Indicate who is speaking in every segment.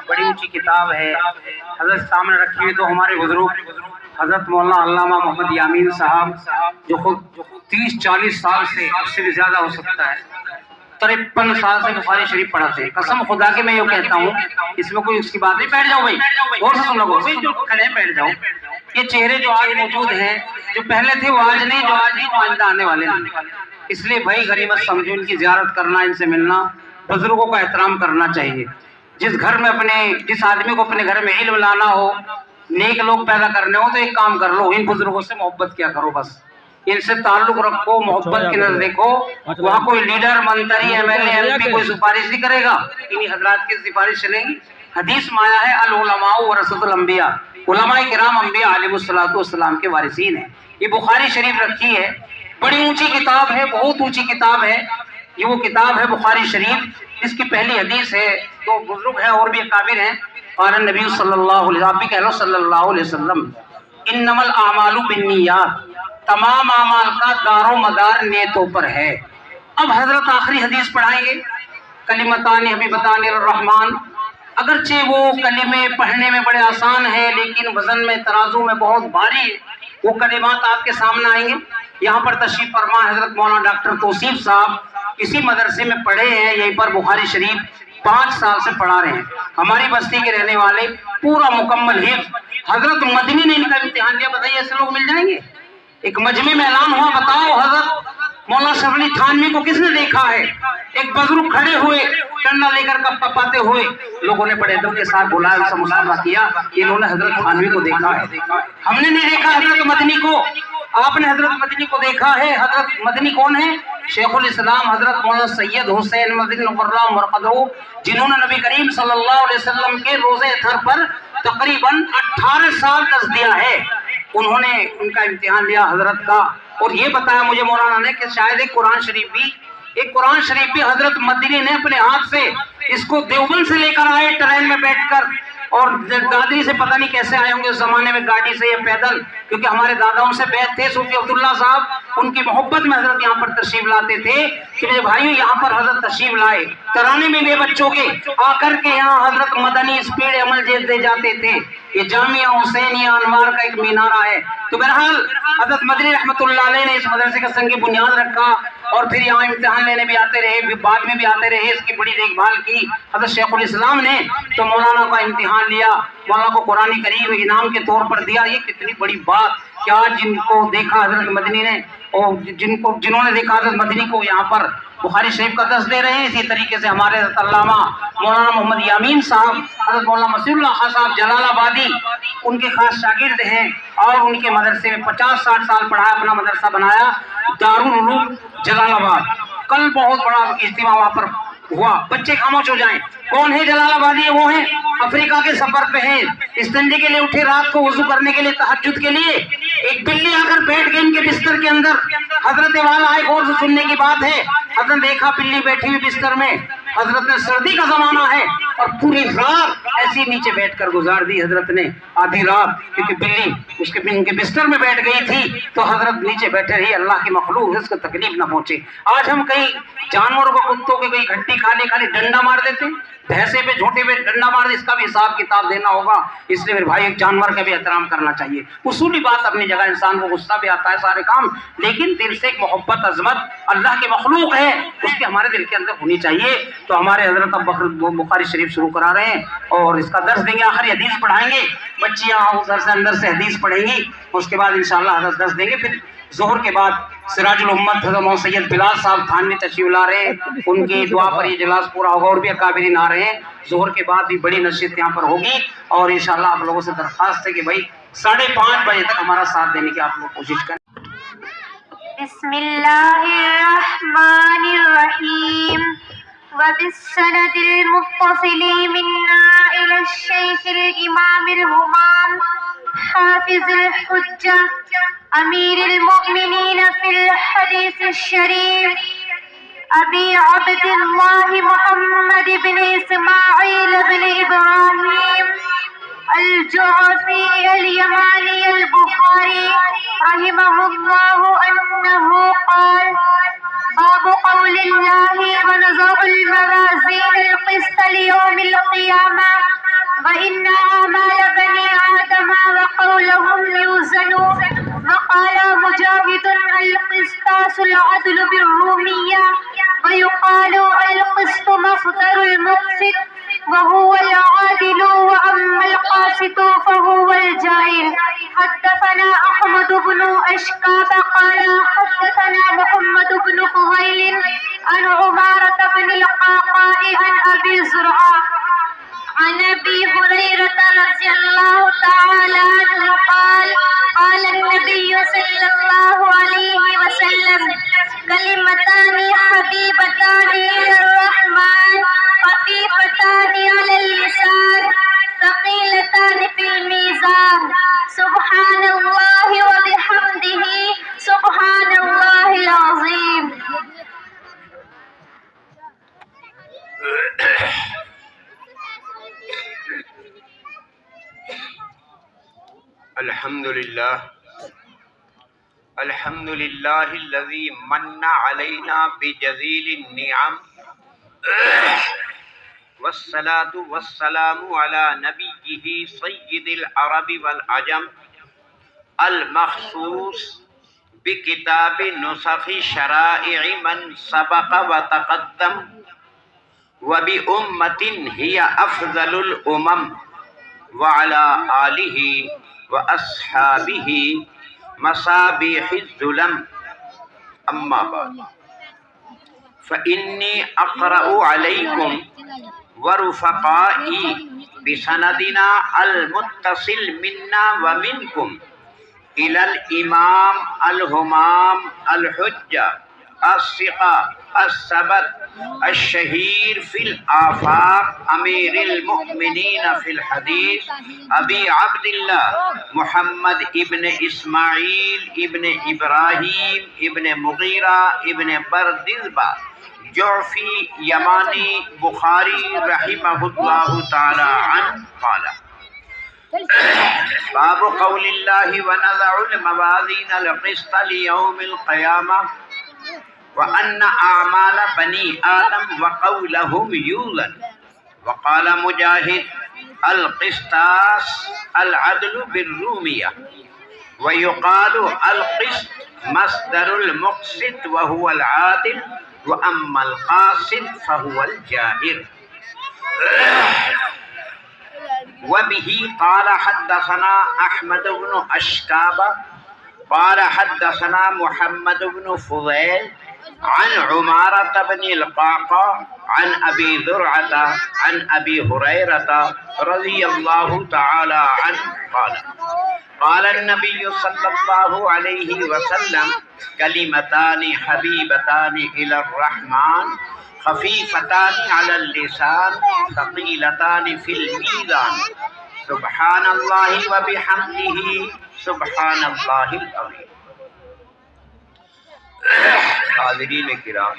Speaker 1: بڑی اونچی کتاب ہے، حضرت سامنے رکھی ہوئی تو ہمارے بزرگ حضرت مولانا علامہ محمد یامین صاحب جو خود 30-40 سال سے، اس سے بھی زیادہ ہو سکتا ہے، 53 سال سے بخاری شریف پڑھاتے ہیں. قسم خدا کے میں یہ کہتا ہوں، اس میں کوئی اس کی بات نہیں. بیٹھ جاؤ بھائی، اور سن لوگوں جو کھڑے ہیں بیٹھ جاؤ. یہ چہرے جو آج موجود ہیں، جو پہلے تھے وہ آج نہیں، جو آج نہیں وہ آئندہ آنے والے نہیں. اس لیے بھائی غنیمت سمجھو ان کی زیارت کرنا، ان سے ملنا، بزرگوں کا احترام کرنا چاہیے. جس آدمی کو اپنے گھر میں علم لانا ہو، نیک لوگ پیدا کرنے ہو، تو ایک کام کر لو، ان بزرگوں سے محبت کیا کرو. بس ان سے تعلق رکھو، محبت کی نظر دیکھو. وہاں کوئی لیڈر، منتری، M L A, M P کوئی سفارش نہیں کرے گا، انہی حضرات کی سفارش چلے گی. حدیث میں آیا ہے العلماء ورثۃ الانبیاء، علماء کرام انبیاء علیہ الصلوۃ والسلام کے وارثین ہیں. یہ بخاری شریف رکھی ہے، بڑی اونچی کتاب ہے، بہت اونچی کتاب ہے. یہ وہ کتاب ہے بخاری شریف، اس کی پہلی حدیث ہے. دو بزرگ ہیں اور بھی اکابر ہیں. قال النبی صلی اللہ علیہ وسلم، آپ بھی کہہ لو صلی اللہ علیہ وسلم، انما الاعمال بالنیات، تمام اعمال کا دار و مدار نیتوں پر ہے. اب حضرت آخری حدیث پڑھائیں گے، کلمتان حبیبتان الرحمن. اگرچہ وہ کلمے پڑھنے میں بڑے آسان ہیں، لیکن وزن میں، ترازو میں بہت بھاری. وہ کلمات آپ کے سامنے آئیں گے. یہاں پر تشریف فرما حضرت مولانا ڈاکٹر توصیف صاحب اسی مدرسے میں پڑھے ہیں، یہیں پر بخاری شریف 5 سال سے پڑھا رہے ہیں. ہماری بستی کے رہنے والے، پورا مکمل حفظ. حضرت مدنی نے ان کا امتحان لیا. بتائیے ایسے لوگ مل جائیں گے؟ ایک مجمع میں اعلان ہوا، بتاؤ حضرت مولانا شرف علی تھانوی کو کس نے دیکھا ہے؟ ایک بزرگ کھڑے ہوئے، ٹنڈا لے کر کپ پاتے ہوئے، لوگوں نے بڑے ادب کے ساتھ بلایا، ان سے مصافحہ کیا. انہوں نے حضرت تھانوی کو دیکھا ہے. ہم نے نہیں دیکھا حضرت مدنی کو، آپ نے حضرت مدنی کو دیکھا ہے. حضرت مدنی کون ہے؟ شیخ الاسلام حضرت مولانا سید حسین مدنی مکرم مرقدہ، جنہوں نے نبی کریم صلی اللہ علیہ وسلم کے روزے اطہر پر تقریباً 18 سال درس دیا ہے. انہوں نے ان کا امتحان لیا حضرت کا، اور یہ بتایا مجھے مولانا نے کہ شاید ایک قرآن شریف بھی حضرت مدنی نے اپنے ہاتھ سے اس کو دیوبند سے لے کر آئے ٹرین میں بیٹھ کر، اور دادری سے پتہ نہیں کیسے آئے ہوں گے اس زمانے میں، گاڑی سے یا پیدل، کیونکہ ہمارے دادا ان سے بیعت تھے. صوفی عبداللہ صاحب ان کی محبت میں حضرت یہاں پر تشریف لاتے تھے کہ میرے بھائیو یہاں پر حضرت تشریف لائے، ترانے میں بے بچوں کے آ کر کے یہاں حضرت مدنی اسپیڈ عمل دے جاتے تھے. یہ جامعہ حسینیہ انوار کا ایک مینارہ ہے. تو بہرحال حضرت مدنی رحمت اللہ علیہ نے اس مدرسے کا سنگ بنیاد رکھا، اور پھر یہاں امتحان لینے بھی آتے رہے، بعد میں بھی آتے رہے. اس کی بڑی دیکھ بھال کی حضرت شیخ الاسلام نے. تو مولانا کا امتحان لیا، مولانا کو قرآن کریم انعام کے طور پر دیا. یہ کتنی بڑی بات کہ آج جن کو دیکھا حضرت مدنی نے، اور جنہوں نے دیکھا حضرت مدنی کو یہاں پر بخاری شریف کا درس دے رہے ہیں. اسی طریقے سے ہمارے حضرت علامہ مولانا محمد یامین صاحب، حضرت مولانا مسیح اللہ خان صاحب جلال آبادی ان کے خاص شاگرد ہیں، اور ان کے مدرسے میں 50-60 سال پڑھا، اپنا مدرسہ بنایا دارالعلوم جلال آباد. کل بہت بڑا اجتماع وہاں پر ہوا. بچے خاموش ہو جائیں. کون ہے جلال آبادی؟ وہ ہیں افریقہ کے سفر پہ ہیں، استنجے کے لیے اٹھے، رات کو وضو کرنے کے لیے، تہجد کے لیے. ایک بلی آ کر بیٹھ گئی ان کے بستر کے اندر. حضرت والا آئے، غور سے سننے کی بات ہے. حضرت دیکھا بلی بیٹھی ہوئی بستر میں. حضرت نے، سردی کا زمانہ ہے، اور پوری رات ایسی نیچے بیٹھ کر گزار دی حضرت نے، آدھی رات، کیونکہ بلی ان کے بستر میں بیٹھ گئی تھی. تو حضرت نیچے بیٹھے رہی. اللہ کی مخلوق اس کو تکلیف نہ پہنچے. آج ہم کئی جانوروں کو، کتوں کے کئی گھٹی کھانے خالی ڈنڈا مار دیتے، بھینسے پہ جھوٹے پہ ڈنڈا مار دے. اس کا بھی حساب کتاب دینا ہوگا. اس لیے میرے بھائی ایک جانور کا بھی احترام کرنا چاہیے. اصولی بات اپنی جگہ، انسان کو غصہ بھی آتا ہے سارے کام، لیکن دل سے ایک محبت، عظمت، اللہ کی مخلوق ہے، اس کے ہمارے دل کے اندر ہونی چاہیے. تو ہمارے حضرت اب بخاری شریف شروع کرا رہے ہیں، اور اس کا درس دیں گے. آخری حدیث پڑھائیں گے. بچیاں ادھر سے اندر سے حدیث پڑھیں گی، اس کے بعد انشاءاللہ حضرت درس دیں گے. پھر ظہر کے بعد سراج الامت حضرت مولانا سید بلال صاحب تھانوی تشریف لا رہے ہیں. ان کی دعا پر یہ اجلاس پورا ہوگا، اور بھی اکابرین آ رہے ہیں. ظہر کے بعد بھی بڑی نشست یہاں پر ہوگی، اور انشاءاللہ آپ لوگوں سے درخواست ہے کہ بھائی 5:30 بجے تک ہمارا ساتھ دینے کی آپ لوگ کوشش کریں.
Speaker 2: بسم اللہ الرحمن الرحیم. وبالسند المتصل منا إلى الشيخ الإمام الهمام حافظ الحجة أمير المؤمنين في الحديث الشريف أبي عبد الله محمد بن إسماعيل بن إبراهيم الجعفي اليماني البخاري رحمه الله أنه قال: باب قول الله: ونضع الموازين القسط ليوم القيامة المقسط وهو العادل وأما القاسط فهو الجائر. حدثنا أحمد بن أشكاب قال حدثنا محمد بن فضيل عن عمارة بن القعقاع عن أبي زرعة عن أبي هريرة رضي الله تعالى عنه قال قال النبي صلى الله عليه وسلم كلمتان حبيبتان إلى الرحمن خفيفتان على اللسان ثقيلتان في الميزان سبحان الله وبحمده سبحان الله العظيم.
Speaker 3: الحمد لله الذي من علينا بجزيل النعم والصلاة والسلام على نبيه سيد العرب والعجم المخصوص بكتاب نسخ شرائع من سبق وتقدم وبأمة هي أفضل الأمم وعلى آله وأصحابه مصابيح الظلم. أما بعد فإني أقرأ عليكم ورفقائي بسندنا المتصل منا ومنكم إلى الإمام الهمام الحجة الثقة الثبت الشهير في الآفاق أمير المؤمنين في الحديث أبي عبد الله محمد ابن إسماعيل ابن إبراهيم ابن مغيرة ابن بردزبة جعفي يماني بخاري رحمه الله تعالى عنه قال باب قول الله ونضع الموازين القسط ليوم القيامة وأن أعمال بني آدم وقولهم يوزن. وقال مجاهد القسطاس العدل بالرومية ويقال القسط مصدر المقسط وهو العادل وأما القاسط فهو الجائر. وبه قال حدثنا أحمد بن أشكاب قال حدثنا محمد بن فضيل عن عمارة بن القعقاع عن أبي زرعة عن أبي هريرة رضي الله تعالى عنه قال قال النبي صلى الله عليه وسلم كلمتان حبيبتان إلى الرحمن خفيفتان على اللسان ثقيلتان في الميزان سبحان الله وبحمده سبحان اللہ العظیم. حاضرین کرام،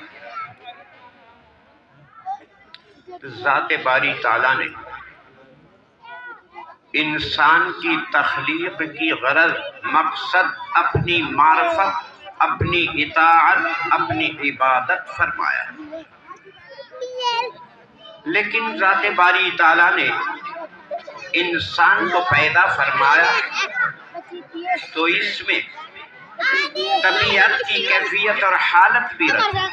Speaker 3: ذات باری تعالیٰ نے انسان کی تخلیق کی غرض مقصد اپنی معرفت اپنی اطاعت اپنی عبادت فرمایا، لیکن ذات باری تعالیٰ نے انسان کو پیدا فرمایا تو اس میں طبیعت کی کیفیت اور حالت بھی رکھی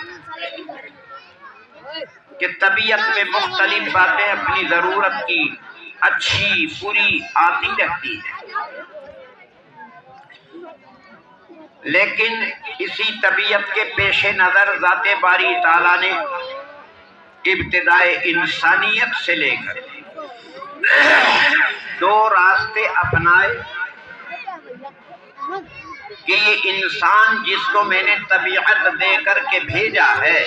Speaker 3: کہ طبیعت میں مختلف باتیں اپنی ضرورت کی اچھی بری آتی رہتی ہیں، لیکن اسی طبیعت کے پیش نظر ذات باری تعالیٰ نے ابتدائے انسانیت سے لے کر دو راستے اپنائے کہ یہ انسان جس کو میں نے طبیعت دے کر کے بھیجا ہے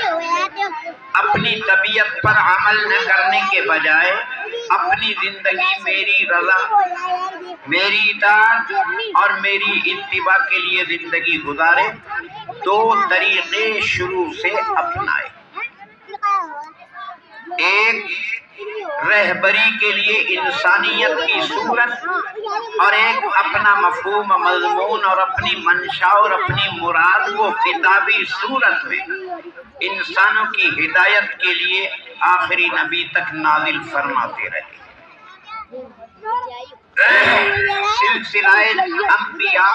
Speaker 3: اپنی طبیعت پر عمل نہ کرنے کے بجائے اپنی زندگی میری رضا میری اطاعت اور میری اتباع کے لیے زندگی گزارے، دو طریقے شروع سے اپنائے. ایک رہبری کے لیے انسانیت کی صورت اور ایک اپنا مفہوم مضمون اور اپنی منشا اور اپنی مراد کو کتابی صورت میں انسانوں کی ہدایت کے لیے آخری نبی تک نازل فرماتے رہے. سلسلہ انبیاء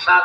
Speaker 3: 7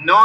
Speaker 3: 9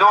Speaker 3: 9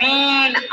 Speaker 3: 3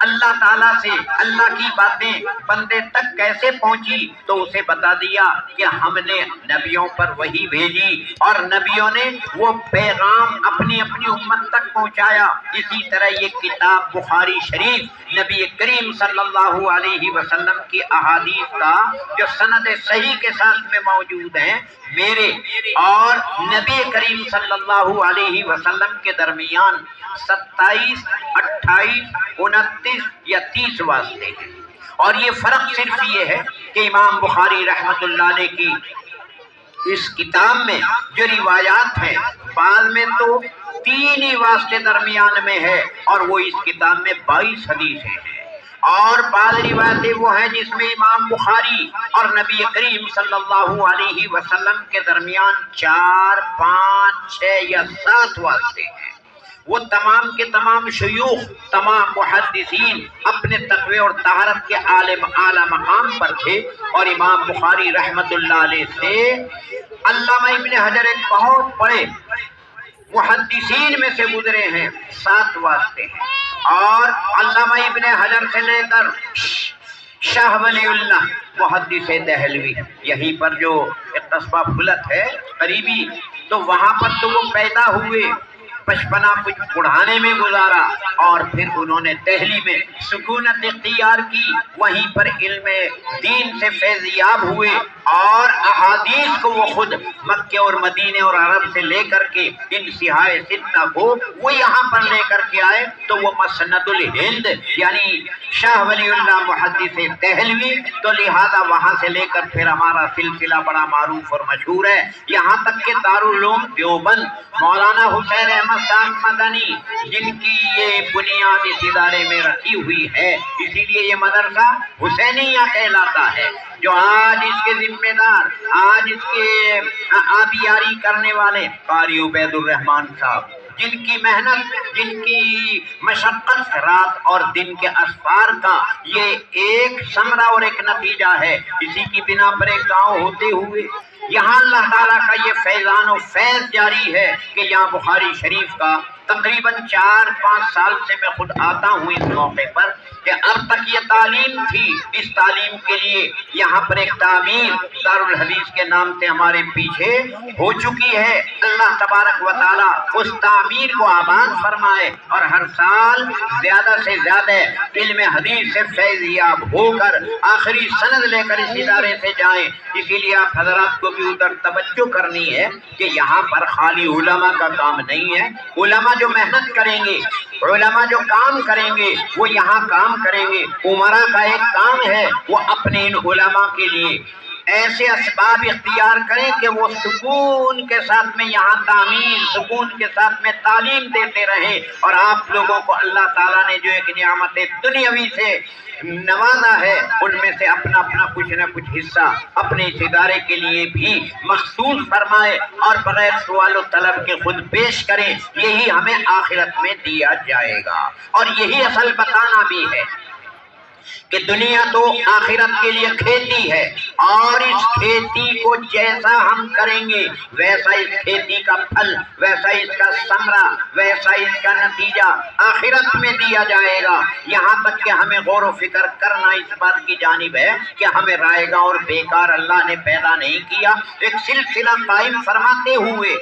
Speaker 3: اللہ تعالیٰ سے اللہ کی باتیں بندے تک کیسے پہنچی تو اسے بتا دیا کہ ہم نے نبیوں پر وحی بھیجی اور نبیوں نے وہ پیغام اپنی اپنی امت تک پہنچایا۔ اسی طرح یہ کتاب بخاری شریف نبی کریم صلی اللہ علیہ وسلم کی احادیث کا جو سند صحیح کے ساتھ میں موجود ہیں، میرے اور نبی کریم صلی اللہ علیہ وسلم کے درمیان 27، 28، 29 یا 30 واسطے ہیں، اور یہ فرق صرف یہ ہے کہ امام بخاری رحمت اللہ علیہ کی اس کتاب میں جو روایات ہیں بعض میں تو 3 ہی واسطے درمیان میں ہے، اور وہ اس کتاب میں 22 حدیثیں ہیں، اور بعض روایتیں وہ ہیں جس میں امام بخاری اور نبی کریم صلی اللہ علیہ وسلم کے درمیان 4، 5، 6 یا 7 واسطے ہیں۔ وہ تمام کے تمام شیوخ، تمام محدثین اپنے تقوی اور طہارت کے اعلیٰ مقام پر تھے، اور امام بخاری رحمت اللہ علیہ سے علامہ ابن حجر ایک بہت بڑے محدثین میں سے گزرے ہیں، 7 واسطے ہیں، اور علامہ ابن حجر سے لے کر شاہ ولی اللہ محدث دہلوی، یہیں پر جو ایک قصبہ پھلت ہے قریبی، تو وہاں پر تو وہ پیدا ہوئے، بچپنا کچھ پڑھانے میں گزارا، اور پھر انہوں نے دہلی میں سکونت اختیار کی، وہیں پر علم دین سے فیضیاب ہوئے، اور احادیث کو وہ خود مکے اور مدینے اور عرب سے لے کر کے ان سہائے ستہ کو وہ یہاں پر لے کر کے آئے، تو وہ مسند الہند یعنی شاہ ولی اللہ محدث دہلوی، تو لہذا وہاں سے لے کر پھر ہمارا سلسلہ بڑا معروف اور مشہور ہے، یہاں تک کہ دارالعلوم دیوبند مولانا حسین احمد صاحب مدنی جن کی یہ بنیاد اس ادارے میں رکھی ہوئی ہے، اسی لیے یہ مدرسہ حسینیہ کہلاتا ہے، جو آج اس کے ذمہ دار، آج اس کے آبیاری کرنے والے قاری عبید الرحمان صاحب، جن کی محنت، جن کی مشقت رات اور دن کے اسفار کا یہ ایک ثمرہ اور ایک نتیجہ ہے، اسی کی بنا پر ایک گاؤں ہوتے ہوئے یہاں اللہ تعالیٰ کا یہ فیضان و فیض جاری ہے کہ یہاں بخاری شریف کا تقریباً 4-5 سال سے میں خود آتا ہوں اس موقع پر، کہ اب تک یہ تعلیم تھی، اس تعلیم کے لیے یہاں پر ایک تعمیر دارالحدیث کے نام سے ہمارے پیچھے ہو چکی ہے۔ اللہ تبارک و تعالیٰ اس تعمیر کو آباد فرمائے، اور ہر سال زیادہ سے زیادہ علم حدیث سے فیضیاب ہو کر آخری سند لے کر اس ادارے سے جائیں۔ اسی لیے آپ حضرات کو بھی ادھر توجہ کرنی ہے کہ یہاں پر خالی علماء کا کام نہیں ہے، علماء جو محنت کریں گے، علماء جو کام کریں گے وہ یہاں کام کریں گے، عمرہ کا ایک کام ہے وہ اپنے ان علماء کے لیے ایسے اسباب اختیار کریں کہ وہ سکون کے ساتھ میں یہاں تعمیر، سکون کے ساتھ میں تعلیم دیتے رہیں، اور آپ لوگوں کو اللہ تعالیٰ نے جو ایک نعمت دنیاوی سے نوازا ہے ان میں سے اپنا اپنا کچھ نہ کچھ حصہ اپنے اس ادارے کے لیے بھی مخصوص فرمائے، اور بغیر سوال و طلب کے خود پیش کریں، یہی ہمیں آخرت میں دیا جائے گا۔ اور یہی اصل بتانا بھی ہے کہ دنیا تو آخرت کے لیے کھیتی ہے، اور اس کھیتی کو جیسا ہم کریں گے ویسا اس کھیتی کا پھل، ویسا اس کا ثمرہ، ویسا اس کا نتیجہ آخرت میں دیا جائے گا۔ یہاں تک کہ ہمیں غور و فکر کرنا اس بات کی جانب ہے کہ ہمیں رائے گا اور بیکار اللہ نے پیدا نہیں کیا، ایک سلسلہ قائم فرماتے ہوئے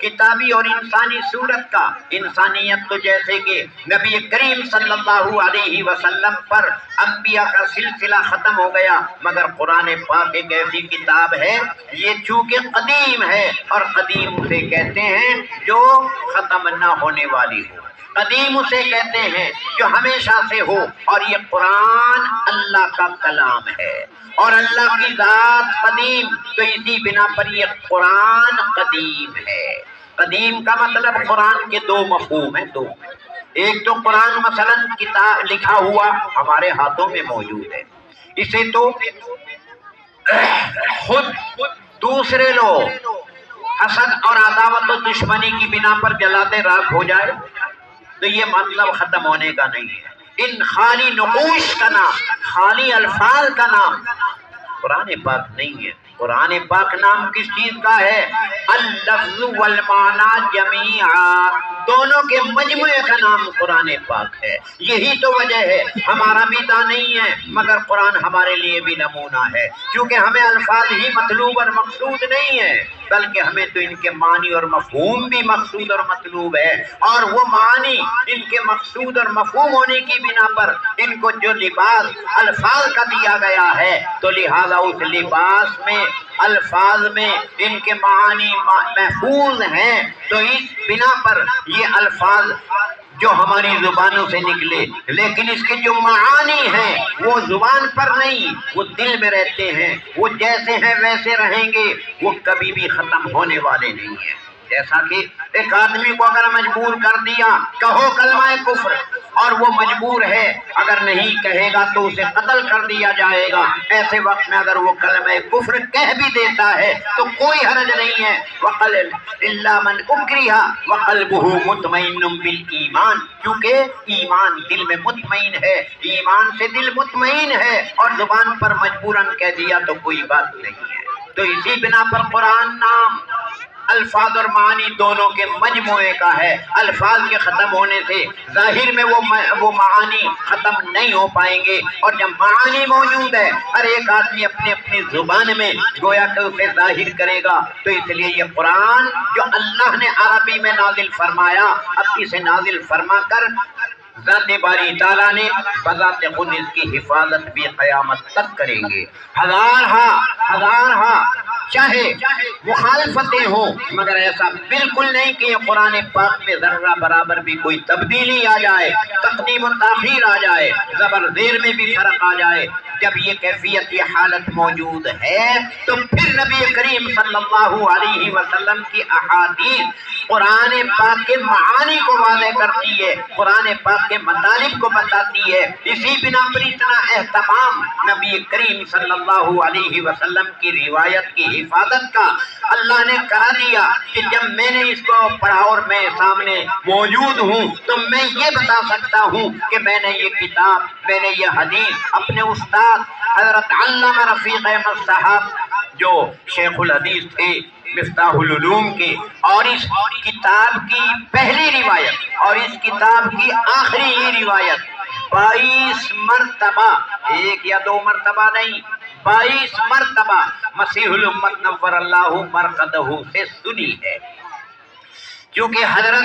Speaker 3: کتابی اور انسانی صورت کا۔ انسانیت تو جیسے کہ نبی کریم صلی اللہ علیہ وسلم پر انبیاء کا سلسلہ ختم ہو گیا، مگر قرآن پاک ایک ایسی کتاب ہے، یہ چونکہ قدیم ہے، اور قدیم اسے کہتے ہیں جو ختم نہ ہونے والی ہو، قدیم اسے کہتے ہیں جو ہمیشہ سے ہو، اور یہ قرآن اللہ کا کلام ہے، اور اللہ کی ذات قدیم، تو اسی بنا پر یہ قرآن قدیم ہے۔ قدیم کا مطلب قرآن کے 2 مفہوم ہیں، 2۔ ایک تو قرآن مثلا کتاب لکھا ہوا ہمارے ہاتھوں میں موجود ہے، اسے تو خود دوسرے لوگ حسد اور عداوت و دشمنی کی بنا پر جلاتے راکھ ہو جائے تو یہ مطلب ختم ہونے کا نہیں ہے۔ ان خالی نقوش کا نام، خالی الفاظ کا نام قرآن پاک نہیں ہے۔ قرآن پاک نام کس چیز کا ہے؟ اللفظ والمعنی جمیعا، دونوں کے مجموعے کا نام قرآن پاک ہے۔ یہی تو وجہ ہے ہمارا بھی داں نہیں ہے مگر قرآن ہمارے لیے بھی نمونہ ہے، کیونکہ ہمیں الفاظ ہی مطلوب اور مقصود نہیں ہے بلکہ ہمیں تو ان کے معنی اور مفہوم بھی مقصود اور مطلوب ہے، اور وہ معنی ان کے مقصود اور مفہوم ہونے کی بنا پر ان کو جو لباس الفاظ کا دیا گیا ہے تو لہذا اس لباس میں الفاظ میں ان کے معانی محفوظ ہیں، تو اس بنا پر یہ الفاظ جو ہماری زبانوں سے نکلے لیکن اس کے جو معانی ہیں وہ زبان پر نہیں، وہ دل میں رہتے ہیں، وہ جیسے ہیں ویسے رہیں گے، وہ کبھی بھی ختم ہونے والے نہیں ہیں۔ جیسا کہ ایک آدمی کو اگر مجبور کر دیا کہو کلمہ کفر اور وہ مجبور ہے، اگر نہیں کہے گا تو اسے قتل کر دیا جائے گا، ایسے وقت میں اگر وہ کلمہ کفر کہہ بھی دیتا ہے تو کوئی حرج نہیں ہے۔ وَقَلْ إِلَّا مَنْ أُكْرِهَ وَقَلْبُهُ مُطْمَئِنٌ بِالْإِيمَانِ، کیونکہ ایمان دل میں مطمئن ہے، ایمان سے دل مطمئن ہے اور زبان پر مجبوراً کہہ دیا تو کوئی بات نہیں ہے۔ تو اسی بنا پر قرآن نام الفاظ اور معنی دونوں کے مجموعے کا ہے۔ الفاظ کے ختم ہونے سے ظاہر میں وہ معانی ختم نہیں ہو پائیں گے، اور جب معانی موجود ہے ہر ایک آدمی اپنی اپنی زبان میں گویا کہ اسے ظاہر کرے گا۔ تو اس لیے یہ قرآن جو اللہ نے عربی میں نازل فرمایا، اب اسے نازل فرما کر ذات باری تعالیٰ نے بذات خود اس کی حفاظت بھی قیامت تک کریں گے۔ ہزارہا چاہے مخالفتیں ہوں مگر ایسا بالکل نہیں کہ یہ قرآن پاک میں ذرہ برابر بھی کوئی تبدیلی آ جائے، تقدیم و تاخیر آ جائے، زبر زیر میں بھی فرق آ جائے۔ جب یہ کیفیت یہ حالت موجود ہے تو پھر نبی کریم صلی اللہ علیہ وسلم کی احادیث قرآن پاک کے معانی کو واضح کرتی ہے، قرآن پاک کے مطالب کو بتاتی ہے۔ اسی بنا پر اتنا اہتمام نبی کریم صلی اللہ علیہ وسلم کی روایت کی حفاظت کا اللہ نے کرا دیا کہ جب میں نے اس کو پڑھا اور میں سامنے موجود ہوں تو میں یہ بتا سکتا ہوں کہ میں نے یہ کتاب، میں نے یہ حدیث اپنے استاد حضرت علامہ رفیق احمد صاحب جو شیخ الحدیث تھے مفتاح العلوم کے، اور اس کتاب کی پہلی روایت اور اس کتاب کی آخری روایت 22 مرتبہ، ایک یا دو مرتبہ نہیں، 22 مرتبہ مسیح الامت نور اللہ مرقدہ سے سنی ہے، کیونکہ حضرت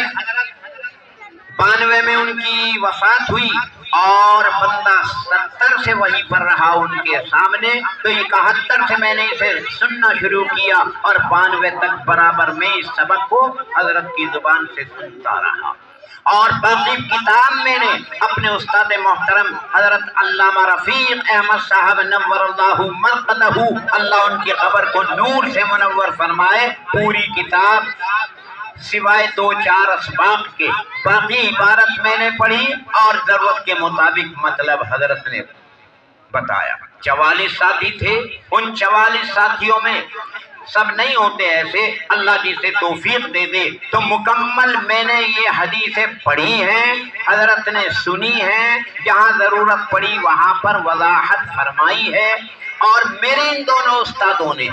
Speaker 3: 92 میں ان کی وفات ہوئی اور بندہ 70 سے وہیں پر رہا ان کے سامنے، تو 71 سے میں نے اسے سننا شروع کیا اور 92 تک برابر میں اس سبق کو حضرت کی زبان سے سنتا رہا۔ اور باقی کتاب میں نے اپنے استاد محترم حضرت علامہ رفیق احمد صاحب نور اللہ مرقدہ، اللہ ان کی قبر کو نور سے منور فرمائے، پوری کتاب سوائے 2-4 اسباق کے باقی عبارت میں نے پڑھی اور ضرورت کے مطابق مطلب حضرت نے بتایا۔ 44 ساتھی تھے، ان 44 ساتھیوں میں سب نہیں ہوتے ایسے، اللہ جسے توفیق دے دے تو مکمل میں نے یہ حدیثیں پڑھی ہیں، حضرت نے سنی ہیں، جہاں ضرورت پڑی وہاں پر وضاحت فرمائی ہے، اور میرے ان دونوں استادوں نے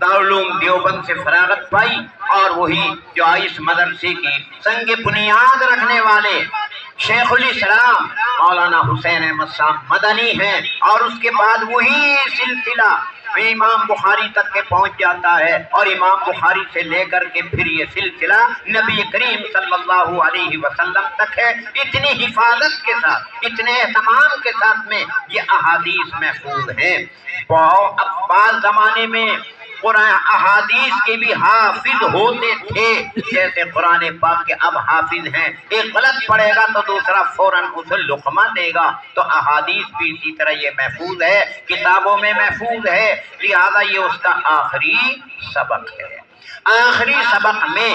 Speaker 3: دارالعلوم دیوبند سے فراغت پائی اور وہی جو اس مدرسے کی سنگ بنیاد رکھنے والے شیخ الاسلام مولانا حسین احمد صاحب مدنی ہیں، اور اس کے بعد وہی سلسلہ امام بخاری تک کے پہنچ جاتا ہے، اور امام بخاری سے لے کر کے پھر یہ سلسلہ نبی کریم صلی اللہ علیہ وسلم تک ہے۔ اتنی حفاظت کے ساتھ، اتنے اہتمام کے ساتھ میں یہ احادیث محفوظ ہیں۔ اب بعض زمانے میں قرآن احادیث کے بھی حافظ ہوتے تھے، جیسے قرآن پاک کے اب حافظ ہیں، ایک غلط پڑھے گا تو دوسرا فوراً اسے لقمہ دے گا، تو احادیث بھی اسی طرح یہ محفوظ ہے، کتابوں میں محفوظ ہے، لہذا یہ اس کا آخری سبق ہے۔ آخری سبق میں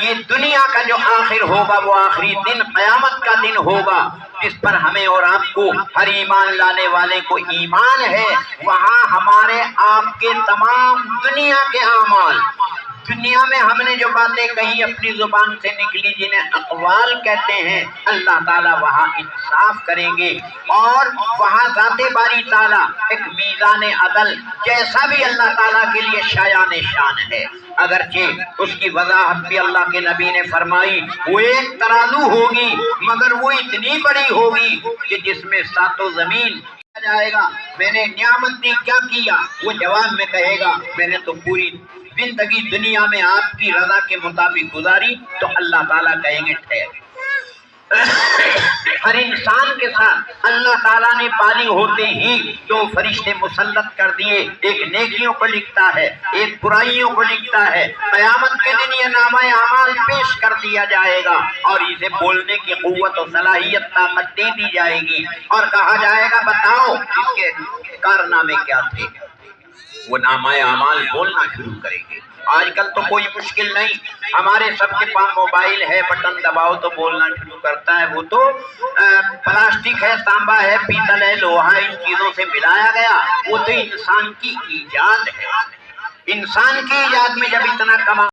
Speaker 3: یہ دنیا کا جو آخر ہوگا وہ آخری دن قیامت کا دن ہوگا، جس پر ہمیں اور آپ کو ہر ایمان لانے والے کو ایمان ہے، وہاں ہمارے آپ کے تمام دنیا کے اعمال دنیا میں ہم نے جو باتیں کہی اپنی زبان سے نکلی جنہیں اقوال کہتے ہیں، اللہ تعالیٰ وہاں انصاف کریں گے، اور وہاں ذات باری تعالیٰ ایک میزان عدل جیسا بھی اللہ تعالیٰ کے لیے شایان شان ہے، اگرچہ اس کی وضاحت بھی اللہ کے نبی نے فرمائی، وہ ایک ترازو ہوگی مگر وہ اتنی بڑی ہوگی کہ جس میں ساتوں زمین جائے گا میں نے نعمت نے کیا کیا، وہ جواب میں کہے گا میں نے تو پوری زندگی دنیا میں آپ کی رضا کے مطابق گزاری، تو اللہ تعالیٰ کہیں گے ٹھہر۔ ہر انسان کے ساتھ اللہ تعالیٰ نے پالی ہوتے ہی دو فرشتے مسلط کر دیے، ایک نیکیوں کو لکھتا ہے ایک برائیوں کو لکھتا ہے۔ قیامت کے دن یہ نامہ اعمال پیش کر دیا جائے گا اور اسے بولنے کی قوت و صلاحیت طاقت دے دی جائے گی، اور کہا جائے گا بتاؤ اس کے کارنامے کیا تھے، وہ نامہ اعمال بولنا شروع کریں گے۔ آج کل تو کوئی مشکل نہیں، ہمارے سب کے پاس موبائل ہے، بٹن دباؤ تو بولنا شروع کرتا ہے، وہ تو پلاسٹک ہے، تانبا ہے، پیتل ہے، لوہا، ان چیزوں سے ملایا گیا، وہ تو انسان کی ایجاد ہے۔ انسان کی ایجاد میں جب اتنا کما